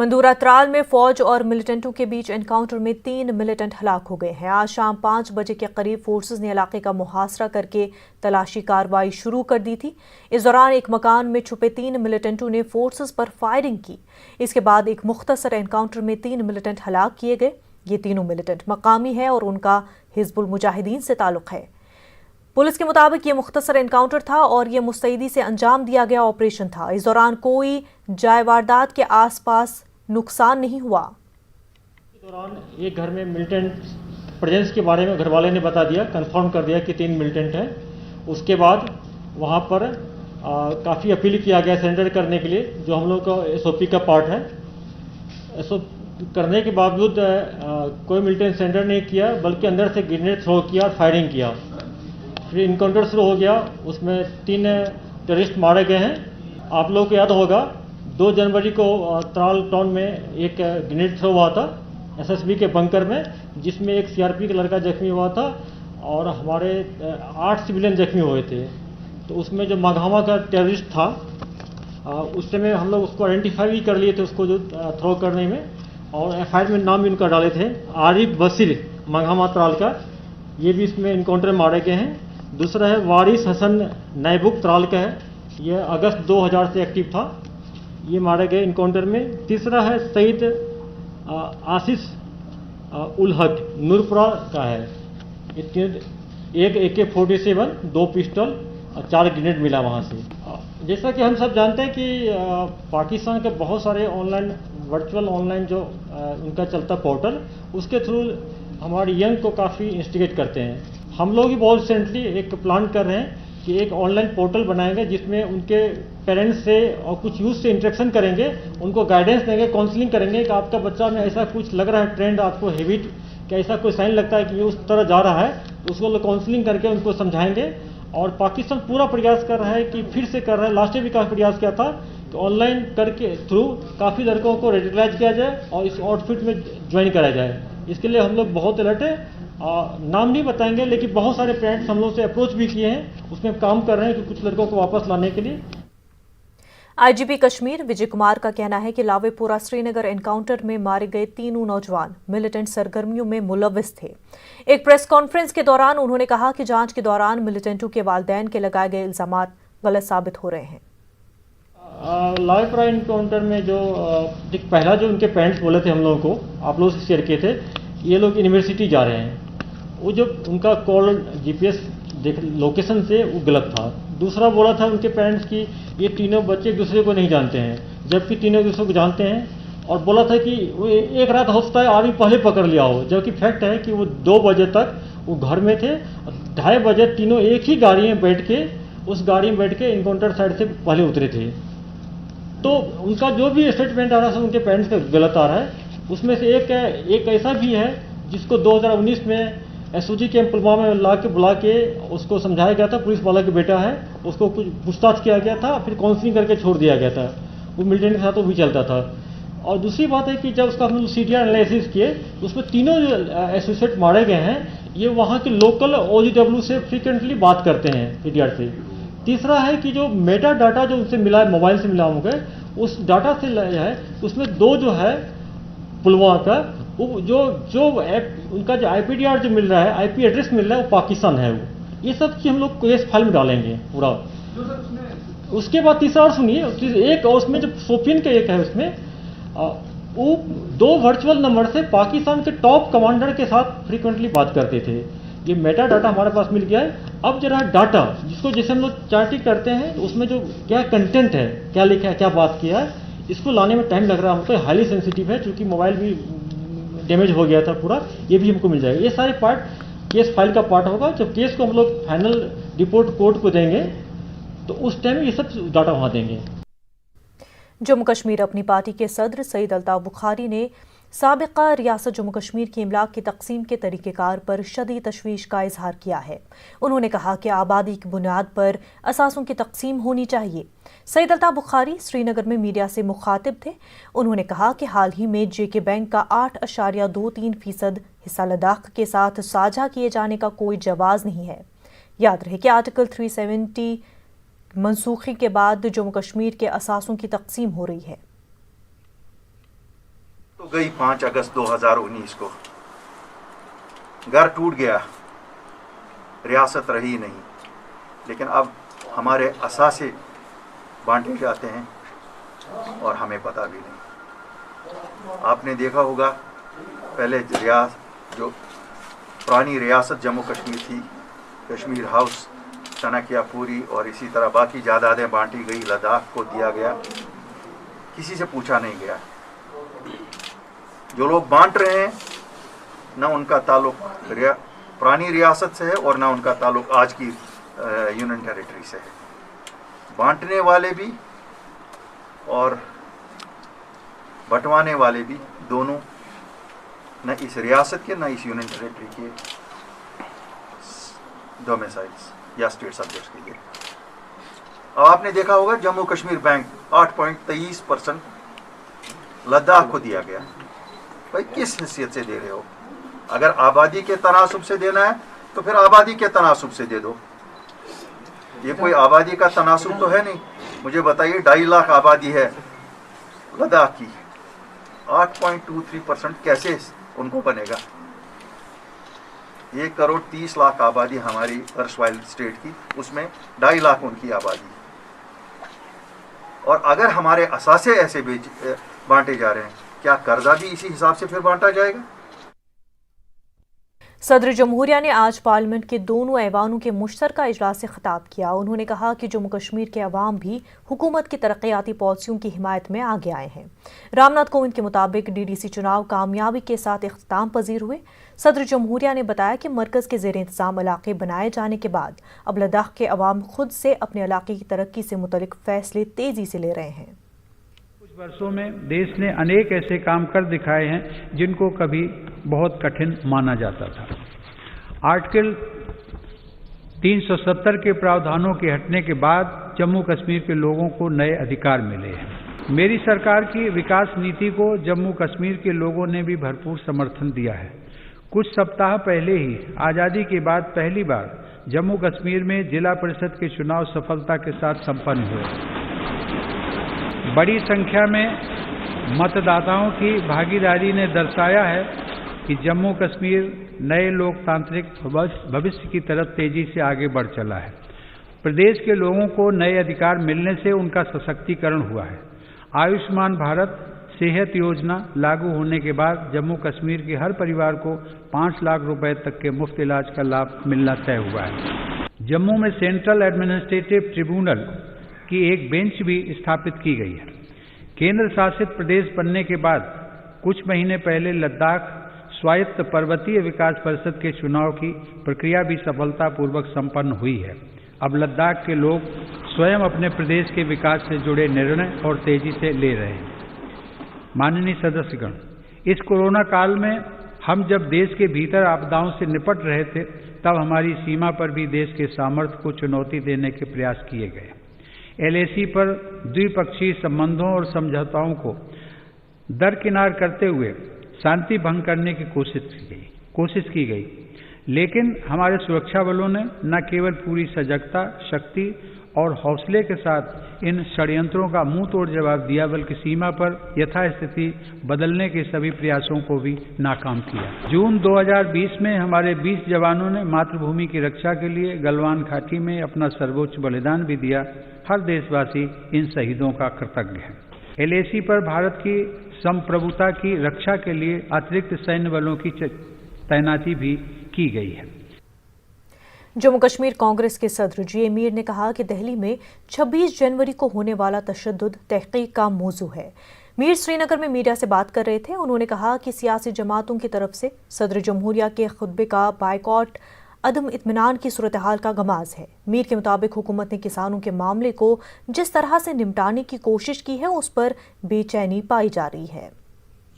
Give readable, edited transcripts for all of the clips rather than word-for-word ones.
मंदूरा त्राल में फौज और मिलिटेंटों के बीच एनकाउंटर में 3 मिलिटेंट हलाक हो गए हैं। आज शाम 5 बजे के करीब फोर्सेस ने इलाके का मुहासरा करके तलाशी कार्रवाई शुरू कर दी थी। इस दौरान एक मकान में छुपे 3 मिलिटेंटों ने फोर्सेस पर फायरिंग की। इसके बाद एक मुख्तसर एनकाउंटर में 3 मिलिटेंट हलाक किए गए। ये तीनों मिलिटेंट मकामी है और उनका हिजबुल मुजाहिदीन से ताल्लुक है। पुलिस के मुताबिक ये मुख्तसर एनकाउंटर था और ये मुस्तैदी से अंजाम दिया गया ऑपरेशन था। इस दौरान कोई जाय वारदात के आसपास नुकसान नहीं हुआ। इस दौरान एक घर में मिलिटेंट प्रेजेंस के बारे में घर वाले ने बता दिया, कंफर्म कर दिया कि 3 मिलिटेंट हैं। उसके बाद वहाँ पर काफ़ी अपील किया गया सरेंडर करने के लिए, जो हम लोग का SOP का पार्ट है। करने के बावजूद कोई मिलिटेंट सरेंडर नहीं किया, बल्कि अंदर से ग्रेनेड थ्रो किया और फायरिंग किया। फिर इनकाउंटर शुरू हो गया। उसमें 3 टेररिस्ट मारे गए हैं। आप लोगों को याद होगा 2 जनवरी को त्राल टाउन में एक ग्रेनेड थ्रो हुआ था SSB के बंकर में, जिसमें एक CRP का लड़का जख्मी हुआ था और हमारे 8 सिविलियन जख्मी हुए थे। तो उसमें जो मघामा का टेररिस्ट था, उस समय हम लोग उसको आइडेंटिफाई भी कर लिए थे, उसको जो थ्रो करने में, और FIR में नाम भी उनका डाले थे, आरिफ बशीर मघामा त्राल का। ये भी इसमें इनकाउंटर मारे गए हैं। दूसरा है वारिस हसन नैबुक त्राल का है, यह अगस्त 2000 से एक्टिव था, ये मारे गए इनकाउंटर में। तीसरा है सईद आशीष उल हक नूरपुरा का है, एक AK-47, 2 पिस्टल और 4 ग्रेनेड मिला वहाँ से। जैसा कि हम सब जानते हैं कि पाकिस्तान के बहुत सारे ऑनलाइन वर्चुअल ऑनलाइन जो उनका चलता पोर्टल, उसके थ्रू हमारे यंग को काफ़ी इंस्टिगेट करते हैं। हम लोग ही बहुत रिसेंटली एक प्लान कर रहे हैं कि एक ऑनलाइन पोर्टल बनाएंगे, जिसमें उनके पेरेंट्स से और कुछ यूथ से इंटरेक्शन करेंगे, उनको गाइडेंस देंगे, काउंसलिंग करेंगे कि आपका बच्चा में ऐसा कुछ लग रहा है, ट्रेंड, आपको हैबिट, कि ऐसा कोई साइन लगता है कि ये उस तरह जा रहा है, तो उसको काउंसलिंग करके उनको समझाएंगे। और पाकिस्तान पूरा प्रयास कर रहा है कि फिर से कर रहा है, लास्ट में भी काफ़ी प्रयास किया था कि ऑनलाइन करके थ्रू काफ़ी लड़कों को रेडिकलाइज किया जाए और इस आउटफिट में ज्वाइन कराया जाए। इसके लिए हम लोग बहुत अलर्ट है। नाम नहीं बताएंगे, लेकिन बहुत सारे पेरेंट्स हम लोग से अप्रोच भी किए हैं, उसमें काम कर रहे हैं कि कुछ लड़कों को वापस लाने के लिए। IGP कश्मीर विजय कुमार का कहना है कि लावेपुरा श्रीनगर एनकाउंटर में मारे गए तीनों नौजवान मिलिटेंट सरगर्मियों में मुलव्विस थे। एक प्रेस कॉन्फ्रेंस के दौरान उन्होंने कहा कि जांच के दौरान मिलिटेंटों के वालिदैन के लगाए गए इल्जामात गलत साबित हो रहे हैं। लावेपुरा एनकाउंटर में जो पहला जो उनके पेरेंट्स बोले थे हम लोगों को, आप लोग से शेयर किए थे, ये लोग यूनिवर्सिटी जा रहे हैं। वो जो उनका कॉल GPS लोकेशन से वो गलत था। दूसरा बोला था उनके पेरेंट्स की ये तीनों बच्चे एक दूसरे को नहीं जानते हैं, जबकि तीनों एक दूसरे को जानते हैं। और बोला था कि वो एक रात हो सकता है आदमी पहले पकड़ लिया हो, जबकि फैक्ट है कि वो 2 बजे तक वो घर में थे। 2:30 बजे तीनों एक ही गाड़ी में बैठ के, उस गाड़ी में बैठ के इनकाउंटर साइड से पहले उतरे थे। तो उनका जो भी स्टेटमेंट आ रहा है उनके पेरेंट्स का गलत आ रहा है। उसमें से एक ऐसा भी है जिसको 2019 में SOG कैंप पुलवामा में बुला के उसको समझाया गया था, पुलिस वाला के बेटा है, उसको कुछ पूछताछ किया गया था, फिर काउंसलिंग करके छोड़ दिया गया था। वो मिलिटेंट के साथ वो भी चलता था। और दूसरी बात है कि जब उसका हम CTR एनालिसिस किए, उसमें तीनों जो एसोसिएट मारे गए हैं, ये वहाँ के लोकल OGW से फ्रिक्वेंटली बात करते हैं, CTR से। तीसरा है कि जो मेटा डाटा जो उनसे मिला है, मोबाइल से मिला होंगे, उस डाटा से है, उसमें 2 जो है पुलवामा का, वो जो उनका जो IPDR जो मिल रहा है, IP एड्रेस मिल रहा है, वो पाकिस्तान है। वो ये सब चीज हम लोग केस फाइल में डालेंगे पूरा। उसके बाद तीसरा और सुनिए, एक और उसमें जो सोफियन का एक है, उसमें वो 2 वर्चुअल नंबर से पाकिस्तान के टॉप कमांडर के साथ फ्रीक्वेंटली बात करते थे। ये मेटा डाटा हमारे पास मिल गया है। अब जरा डाटा जिसको जैसे हम लोग चार्टिंग करते हैं, तो उसमें जो क्या कंटेंट है, क्या लिखा है, क्या बात किया है, इसको लाने में टाइम लग रहा है। हमको हाईली सेंसिटिव है, क्योंकि मोबाइल भी डैमेज हो गया था पूरा, ये भी हमको मिल जाएगा। ये सारे पार्ट केस फाइल का पार्ट होगा। जब केस को हम लोग फाइनल रिपोर्ट कोर्ट को देंगे, तो उस टाइम ये सब डाटा वहां देंगे। जम्मू कश्मीर अपनी पार्टी के सदर सईद अल्ताफ बुखारी ने साबिका रियासत जम्मू कश्मीर की इमलाक की तकसीम के तरीक़ेकार पर शदीद तशवीश का इजहार किया है। उन्होंने कहा कि आबादी की बुनियाद पर असासों की तकसीम होनी चाहिए। सईद अल्ताफ बुखारी श्रीनगर में मीडिया से मुखातिब थे। उन्होंने कहा कि हाल ही में JK बैंक का 8.23% हिस्सा लद्दाख के साथ साझा किए जाने का कोई जवाज़ नहीं है। याद रहे कि आर्टिकल 370 मनसूखी के बाद जम्मू कश्मीर के असासों की तकसीम हो रही है। तो गई 5 अगस्त 2019 को, घर टूट गया, रियासत रही नहीं। लेकिन अब हमारे असासे बांटे जाते हैं और हमें पता भी नहीं। आपने देखा होगा पहले जो पुरानी रियासत जम्मू कश्मीर थी, कश्मीर हाउस, टनकयापुरी और इसी तरह बाकी जायदादें बांटी गई, लद्दाख को दिया गया, किसी से पूछा नहीं गया। जो लोग बांट रहे हैं ना उनका ताल्लुक पुरानी रियासत से है और ना उनका ताल्लुक आज की यूनियन टेरिटरी से है। बांटने वाले भी और बंटवाने वाले भी दोनों न इस रियासत के न इस यूनियन टेरिटरी के डोमिसाइल्स या स्टेट सब्जेक्ट्स के लिए। अब आपने देखा होगा जम्मू कश्मीर बैंक 8.23% लद्दाख को दिया गया। भाई किस हैसियत से दे रहे हो? अगर आबादी के तनासुब से देना है तो फिर आबादी के तनासुब से दे दो। ये कोई आबादी का तनासुब तो है नहीं। मुझे बताइए 2.5 लाख आबादी है लद्दाख की, 8.23% कैसे उनको बनेगा? 1 करोड़ 30 लाख आबादी हमारी अर्शवाइल स्टेट की, उसमें 2.5 लाख उनकी आबादी। और अगर हमारे असासे ऐसे बांटे जा रहे हैं, क्या कर्जा भी इसी हिसाब से फिर बांटा जाएगा? सदर जमहूरिया ने आज पार्लियामेंट के दोनों ऐवानों के मुश्तरका इजलास से खिताब किया। उन्होंने कहा कि जम्मू कश्मीर के अवाम भी हुकूमत की तरक्याती पॉलिसियों की हिमायत में आगे आए हैं। रामनाथ कोविंद के मुताबिक DDC चुनाव कामयाबी के साथ इख्तिताम पजीर हुए। सदर जमहूरिया ने बताया कि मरकज के ज़ेर इंतजाम इलाके बनाए जाने के बाद अब लद्दाख के अवाम खुद से अपने इलाके की तरक्की से मुतल्लिक फैसले तेजी से ले रहे हैं। कुछ वर्षों में देश ने अनेक ऐसे काम कर दिखाए हैं जिनको कभी बहुत कठिन माना जाता था। आर्टिकल 370 के प्रावधानों के हटने के बाद जम्मू कश्मीर के लोगों को नए अधिकार मिले हैं। मेरी सरकार की विकास नीति को जम्मू कश्मीर के लोगों ने भी भरपूर समर्थन दिया है। कुछ सप्ताह पहले ही आज़ादी के बाद पहली बार जम्मू कश्मीर में जिला परिषद के चुनाव सफलता के साथ संपन्न हुए। बड़ी संख्या में मतदाताओं की भागीदारी ने दर्शाया है कि जम्मू कश्मीर नए लोकतांत्रिक भविष्य की तरफ तेजी से आगे बढ़ चला है। प्रदेश के लोगों को नए अधिकार मिलने से उनका सशक्तिकरण हुआ है। आयुष्मान भारत सेहत योजना लागू होने के बाद जम्मू कश्मीर के हर परिवार को 5 लाख रुपए तक के मुफ्त इलाज का लाभ मिलना तय हुआ है। जम्मू में सेंट्रल एडमिनिस्ट्रेटिव ट्रिब्यूनल की एक बेंच भी स्थापित की गई है। केंद्र शासित प्रदेश बनने के बाद कुछ महीने पहले लद्दाख स्वायत्त पर्वतीय विकास परिषद के चुनाव की प्रक्रिया भी सफलतापूर्वक संपन्न हुई है। अब लद्दाख के लोग स्वयं अपने प्रदेश के विकास से जुड़े निर्णय और तेजी से ले रहे हैं। माननीय सदस्यगण, इस कोरोना काल में हम जब देश के भीतर आपदाओं से निपट रहे थे, तब हमारी सीमा पर भी देश के सामर्थ्य को चुनौती देने के प्रयास किए गए। LAC पर द्विपक्षीय संबंधों और समझौताओं को दरकिनार करते हुए शांति भंग करने की कोशिश की गई, लेकिन हमारे सुरक्षा बलों ने न केवल पूरी सजगता, शक्ति और हौसले के साथ इन षड्यंत्रों का मुंह तोड़ जवाब दिया, बल्कि सीमा पर यथास्थिति बदलने के सभी प्रयासों को भी नाकाम किया। जून 2020 में हमारे 20 जवानों ने मातृभूमि की रक्षा के लिए गलवान घाटी में अपना सर्वोच्च बलिदान भी दिया। हर देशवासी इन शहीदों का कृतज्ञ है। LAC पर भारत की संप्रभुता की रक्षा के लिए अतिरिक्त सैन्य बलों की तैनाती भी की गई है। जम्मू कश्मीर कांग्रेस के सदर J. मीर ने कहा कि दिल्ली में 26 जनवरी को होने वाला तशद्दुद तहकीक का मौजू है। मीर श्रीनगर में मीडिया से बात कर रहे थे। उन्होंने कहा कि सियासी जमातों की तरफ से सदर जमहूरिया के खुतबे का बायकॉट अदम इत्मीनान की सूरत हाल का गमाज है। मीर के मुताबिक हुकूमत ने किसानों के मामले को जिस तरह से निपटाने की कोशिश की है, उस पर बेचैनी पाई जा रही है।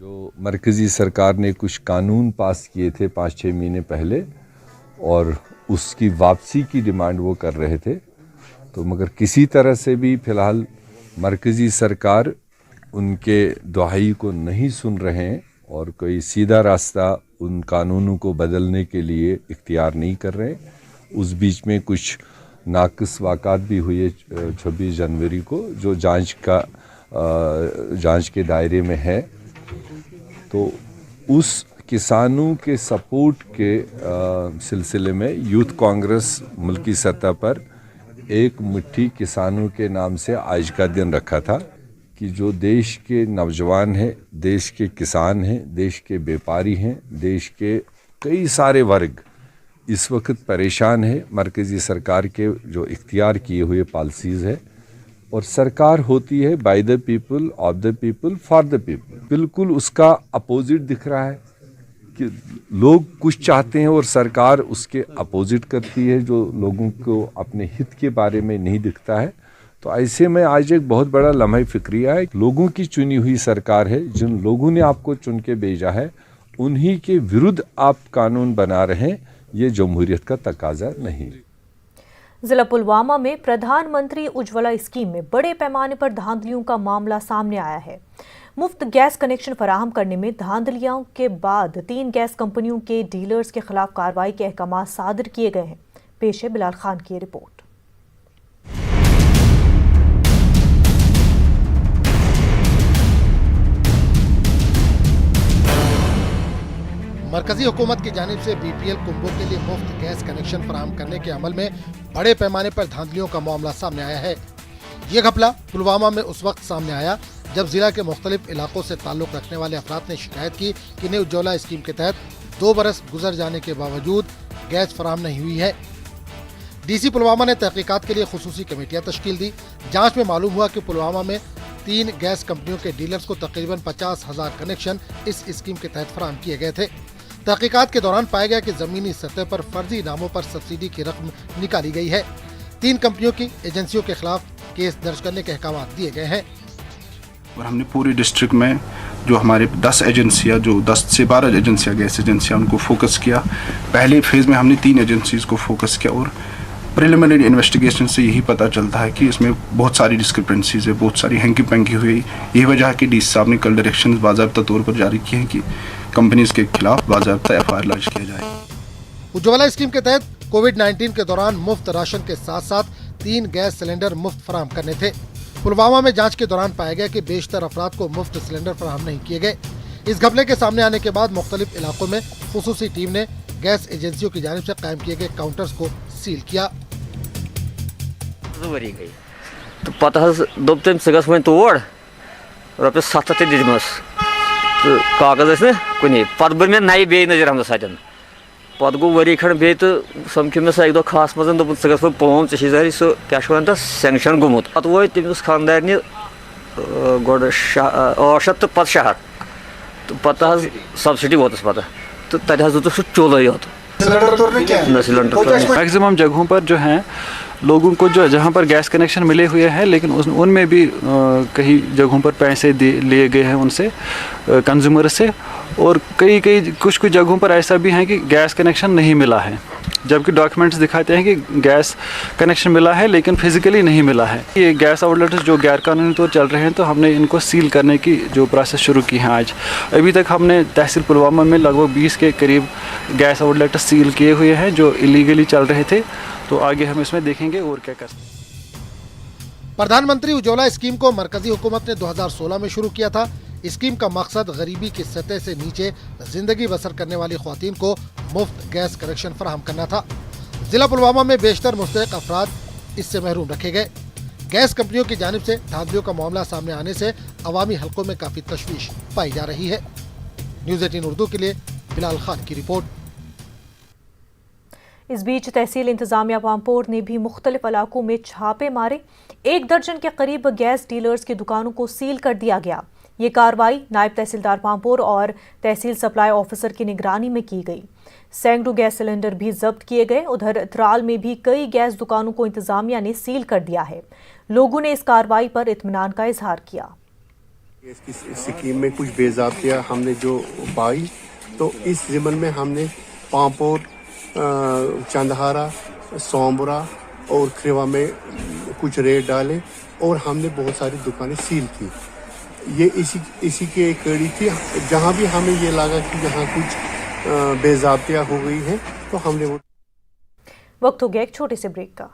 जो मरकजी सरकार ने कुछ कानून पास किए थे 5-6 महीने पहले और उसकी वापसी की डिमांड वो कर रहे थे, तो मगर किसी तरह से भी फिलहाल मरकजी सरकार उनके दुहाई को नहीं सुन रहे हैं और कोई सीधा रास्ता उन कानूनों को बदलने के लिए इख्तियार नहीं कर रहे। उस बीच में कुछ नाक़िस वाक़ात भी हुए 26 जनवरी को, जो जांच के दायरे में है। तो उस किसानों के सपोर्ट के सिलसिले में यूथ कांग्रेस मुल्की सतह पर एक मुट्ठी किसानों के नाम से आज का दिन रखा था कि जो देश के नौजवान हैं, देश के किसान हैं, देश के व्यापारी हैं, देश के कई सारे वर्ग इस वक्त परेशान है मरकज़ी सरकार के जो इख्तियार किए हुए पॉलिसीज़ है। और सरकार होती है by the people, of the people, for the people. बिल्कुल उसका अपोजिट दिख रहा है कि लोग कुछ चाहते हैं और सरकार उसके अपोजिट करती है, जो लोगों को अपने हित के बारे में नहीं दिखता है। तो ऐसे में आज एक बहुत बड़ा लम्हा फिक्रिया है, लोगों की चुनी हुई सरकार है, जिन लोगों ने आपको चुन के भेजा है उन्हीं के विरुद्ध आप कानून बना रहे हैं, ये जमहूरियत का तकाजा नहीं। जिला पुलवामा में प्रधानमंत्री उज्ज्वला स्कीम में बड़े पैमाने पर धांधलियों का मामला सामने आया है। मुफ्त गैस कनेक्शन फराहम करने में धांधलियों के बाद 3 गैस कंपनियों के डीलर्स के खिलाफ कार्रवाई के अहकाम सादर किए गए हैं। पेश है बिलाल खान की रिपोर्ट। मरकजी हुकूमत की जानिब से बीपीएल कुंभों के लिए मुफ्त गैस कनेक्शन फराहम करने के अमल में बड़े पैमाने पर धांधलियों का मामला सामने आया है। ये घपला पुलवामा में उस वक्त सामने आया जब जिला के मुख्तलिफ इलाकों से ताल्लुक रखने वाले अफराद ने शिकायत की कि इन्हें उज्ज्वला स्कीम के तहत 2 बरस गुजर जाने के बावजूद गैस फराहम नहीं हुई है। डीसी पुलवामा ने तहकीकात के लिए खुसूसी कमेटियां तश्कील दी। जाँच में मालूम हुआ कि पुलवामा में 3 गैस कंपनियों के डीलर्स को तकरीबन 50,000 कनेक्शन इस स्कीम के तहत फराहम किए गए थे। तहकीकात के दौरान पाया गया कि जमीनी सतह पर फर्जी नामों पर सब्सिडी की रकम निकाली गई है। 3 कंपनियों की एजेंसियों के खिलाफ केस दर्ज करने के अहकाम दिए गए हैं। और हमने पूरे डिस्ट्रिक्ट में जो हमारे 10 एजेंसियां, जो 10 से 12 एजेंसियां, गैस एजेंसियां, उनको फोकस किया। पहले फेज में हमने 3 एजेंसीज को फोकस किया और प्रिलिमिनरी इन्वेस्टिगेशन से यही पता चलता है कि इसमें बहुत सारी डिस्क्रिपेंसीज है, बहुत सारी हैंकी पैंकी हुई। यही वजह है कि डीसी साहब ने कल डायरेक्शन बाज़ाब्ता तौर पर जारी किए हैं कि कंपनीज के खिलाफ बाज़ाब्ता एफआईआर लॉन्च किया जाए। उज्ज्वला स्कीम के तहत कोविड-19 के दौरान मुफ्त राशन के साथ साथ 3 गैस सिलेंडर मुफ्त फराहम करने थे। पुलवामा में जांच के दौरान पाया गया कि बेशतर अफराद को मुफ्त सिलेंडर फराहम नहीं किए गए। इस घपले के सामने आने के बाद मुख्तलिफ इलाकों में खुसूसी टीम ने गैस एजेंसियों की जानिब से कायम किए गए काउंटर्स को सील किया। तो पता दोप तम सह वो तोड़ रपस 7 दिमस तो कागज कुन पे बर मे नई बे नज़ीर अहमद सतन पे गो वरी खंड बे तो समख्यो मे सह खास मज दोप सह गो पुलवाम ज़ारी सह क्या वन सेंक्शन गोमुत पे वो तमिस खानदारनि गो 800 तो पे 600 तो पे सब्सिडी वोतस पे तो तत दुत सह चोल योत मैक्सिमम जगहों पर जो हैं लोगों को जो जहाँ पर गैस कनेक्शन मिले हुए हैं, लेकिन उनमें भी कई जगहों पर पैसे लिए गए हैं उनसे कंज्यूमर से, और कुछ जगहों पर ऐसा भी है कि गैस कनेक्शन नहीं मिला है, जबकि डॉक्यूमेंट्स दिखाते हैं कि गैस कनेक्शन मिला है लेकिन फिजिकली नहीं मिला है। ये गैस आउटलेट्स जो गैरकानूनी तौर चल रहे हैं, तो हमने इनको सील करने की जो प्रोसेस शुरू की है आज। अभी तक हमने तहसील पुलवामा में लगभग 20 के करीब गैस आउटलेट्स सील किए हुए हैं जो इलीगली चल रहे थे। तो आगे हम इसमें देखेंगे और क्या कर। प्रधानमंत्री उज्ज्वला स्कीम को मरकजी हुकूमत ने 2016 में शुरू किया था। स्कीम का मकसद गरीबी की सतह से नीचे जिंदगी बसर करने वाली ख्वातीन को मुफ्त गैस कनेक्शन फराहम करना था। जिला पुलवामा में बेशतर मुस्तहिक अफराद इससे महरूम रखे गए। गैस कंपनियों की जानिब से धांधलियों का मामला सामने आने से अवामी हलकों में काफी तशवीश पाई जा रही है। न्यूज़ 18 उर्दू के लिए बिलाल खान की रिपोर्ट। इस बीच तहसील इंतजामिया पामपोर ने भी मुख्तलिफ इलाकों में छापे मारे। 1 दर्जन के करीब गैस डीलर्स की दुकानों को सील कर दिया गया। ये कार्रवाई नायब तहसीलदार पामपोर और तहसील सप्लाई ऑफिसर की निगरानी में की गई। सैकड़ों गैस सिलेंडर भी जब्त किए गए। उधर त्राल में भी कई गैस दुकानों को इंतजामिया ने सील कर दिया है। लोगों ने इस कार्रवाई पर इत्मीनान का इजहार किया। इसकी स्कीम में कुछ बेज़ाब्तियाँ हमने जो पाई, तो इस ज़िम्मन में हमने पामपोर, चंदहारा, सोमबुरा और खरेवा में कुछ रेड डाले और हमने बहुत सारी दुकानें सील की। ये इसी के कड़ी थी। जहाँ भी हमें ये लगा कि यहाँ कुछ बेज़ाब्तियाँ हो गई हैं, तो हमने वो। वक्त हो गया एक छोटे से ब्रेक का।